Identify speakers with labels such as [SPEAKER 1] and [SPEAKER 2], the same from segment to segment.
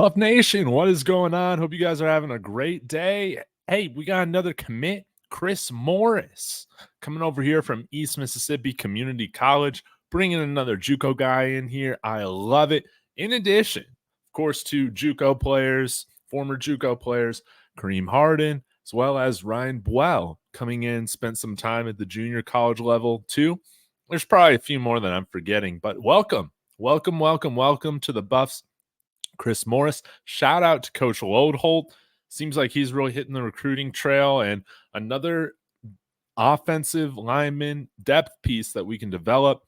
[SPEAKER 1] Buff Nation, what is going on? Hope you guys are having a great day. Hey, we got another commit, Chris Morris, coming over here from East Mississippi Community College, bringing another JUCO guy in here. I love it. In addition, of course, to JUCO players, former JUCO players, Kareem Harden, as well as Ryan Buell coming in, spent some time at the junior college level too. There's probably a few more that I'm forgetting, but welcome to the Buffs. Chris Morris. Shout out to Coach Lodeholt. Seems like he's really hitting the recruiting trail, and another offensive lineman depth piece that we can develop.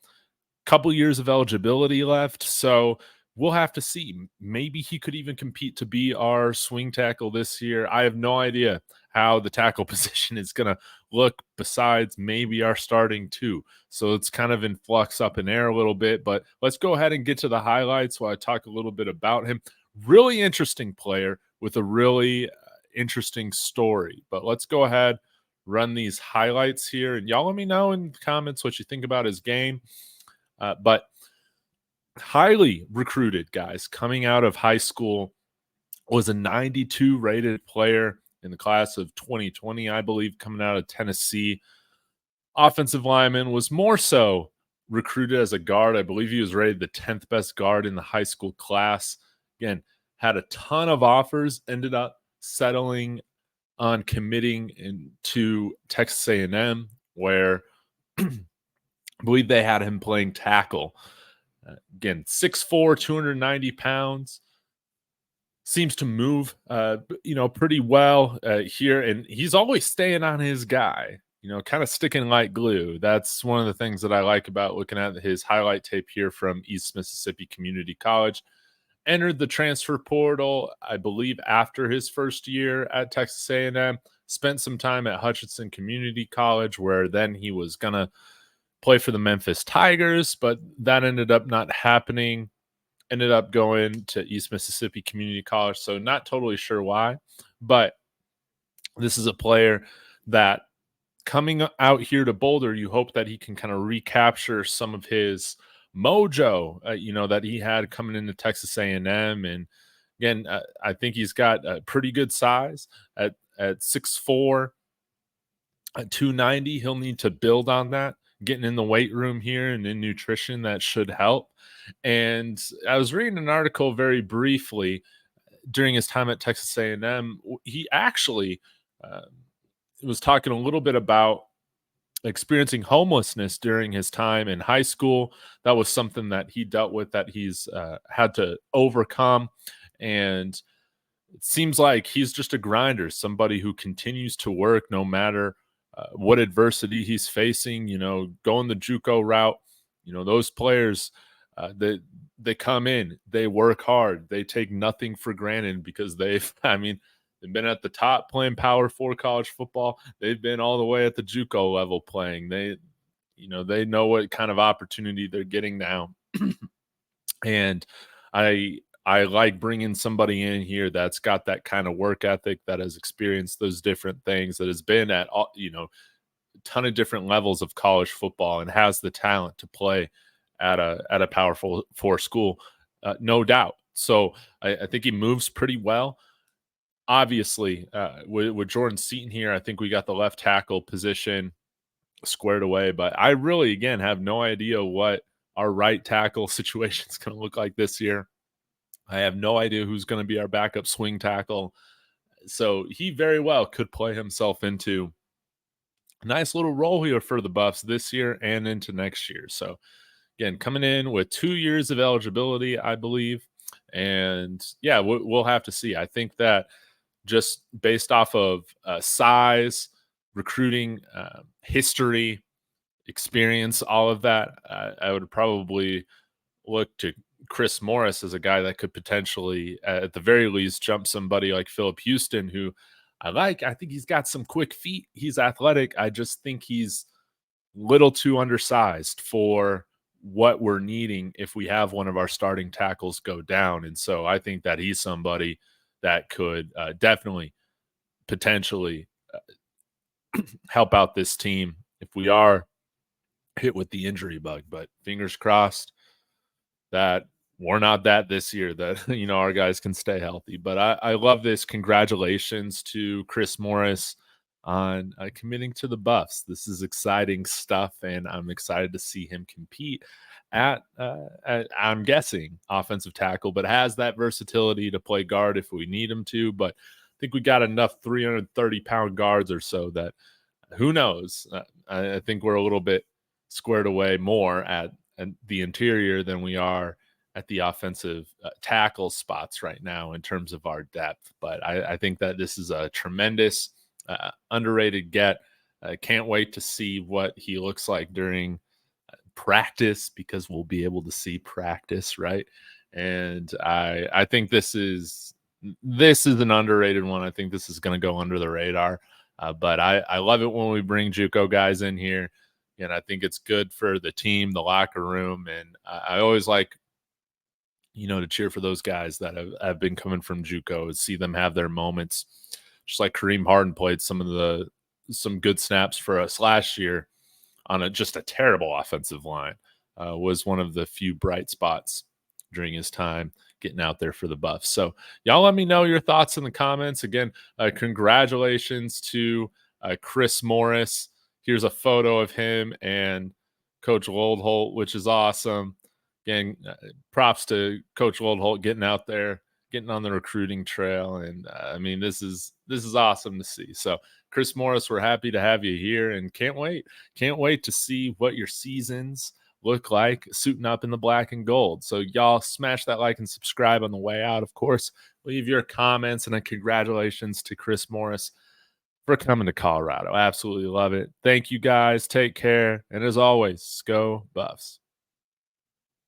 [SPEAKER 1] Couple years of eligibility left, so we'll have to see. Maybe he could even compete to be our swing tackle this year. I have no idea how the tackle position is going to look besides maybe our starting two. So it's kind of in flux, up in air a little bit, but let's go ahead and get to the highlights while I talk a little bit about him. Really interesting player with a really interesting story, but let's go ahead, run these highlights here, and y'all let me know in the comments what you think about his game. But highly recruited, guys, coming out of high school, was a 92 rated player in the class of 2020, I believe, coming out of Tennessee. Offensive lineman, was more so recruited as a guard. I believe he was rated the 10th best guard in the high school class. Again, had a ton of offers, ended up settling on committing into Texas A&M, where I believe they had him playing tackle. Again, 6'4", 290 pounds. Seems to move, pretty well here. And he's always staying on his guy, kind of sticking like glue. That's one of the things that I like about looking at his highlight tape here from East Mississippi Community College. Entered the transfer portal, I believe, after his first year at Texas A&M. Spent some time at Hutchinson Community College, where then he was going to play for the Memphis Tigers, but that ended up not happening. Ended up going to East Mississippi Community College, so not totally sure why. But this is a player that, coming out here to Boulder, you hope that he can kind of recapture some of his mojo, that he had coming into Texas A&M. And again, I think he's got a pretty good size at 6'4", 290. He'll need to build on that, getting in the weight room here and in nutrition. That should help. And I was reading an article very briefly during his time at Texas A&M. He actually was talking a little bit about experiencing homelessness during his time in high school. That was something that he dealt with, that he's had to overcome. And it seems like he's just a grinder, somebody who continues to work no matter what adversity he's facing, going the JUCO route. Those players, they come in, they work hard, they take nothing for granted, because they've been at the top playing Power 4 college football. They've been all the way at the JUCO level playing. They know what kind of opportunity they're getting now. And I like bringing somebody in here that's got that kind of work ethic, that has experienced those different things, that has been at a ton of different levels of college football, and has the talent to play at a Power 4 school, no doubt. So I think he moves pretty well. Obviously, with Jordan Seaton here, I think we got the left tackle position squared away. But I really, again, have no idea what our right tackle situation is going to look like this year. I have no idea who's going to be our backup swing tackle. So he very well could play himself into a nice little role here for the Buffs this year and into next year. So again, coming in with 2 years of eligibility, I believe. And yeah, we'll have to see. I think that just based off of size, recruiting, history, experience, all of that, I would probably look to Chris Morris as a guy that could potentially, at the very least, jump somebody like Philip Houston, who I like. I think he's got some quick feet. He's athletic. I just think he's a little too undersized for what we're needing if we have one of our starting tackles go down. And so I think that he's somebody that could definitely, potentially help out this team if we are hit with the injury bug. But fingers crossed that we're not that this year that our guys can stay healthy. But I love this. Congratulations to Chris Morris on committing to the Buffs. This is exciting stuff, and I'm excited to see him compete at I'm guessing offensive tackle, but has that versatility to play guard if we need him to. But I think we got enough 330-pound guards or so that who knows? I think we're a little bit squared away more at the interior than we are at the offensive tackle spots right now in terms of our depth. But I think that this is a tremendous underrated get. I can't wait to see what he looks like during practice, because we'll be able to see practice, right? And I think this is an underrated one. I think this is going to go under the radar. But I love it when we bring JUCO guys in here, and I think it's good for the team, the locker room, and I always like to cheer for those guys that have been coming from JUCO and see them have their moments. Just like Kareem Harden played some good snaps for us last year on just a terrible offensive line, was one of the few bright spots during his time getting out there for the Buffs. So y'all let me know your thoughts in the comments. Again, congratulations to Chris Morris. Here's a photo of him and Coach Loldholt, which is awesome. Again, props to Coach Loldholt getting out there, getting on the recruiting trail. And I mean, this is awesome to see. So Chris Morris, we're happy to have you here, and can't wait to see what your seasons look like suiting up in the black and gold. So y'all smash that like and subscribe on the way out. Of course, leave your comments, and a congratulations to Chris Morris for coming to Colorado. Absolutely love it. Thank you guys. Take care. And as always, go Buffs.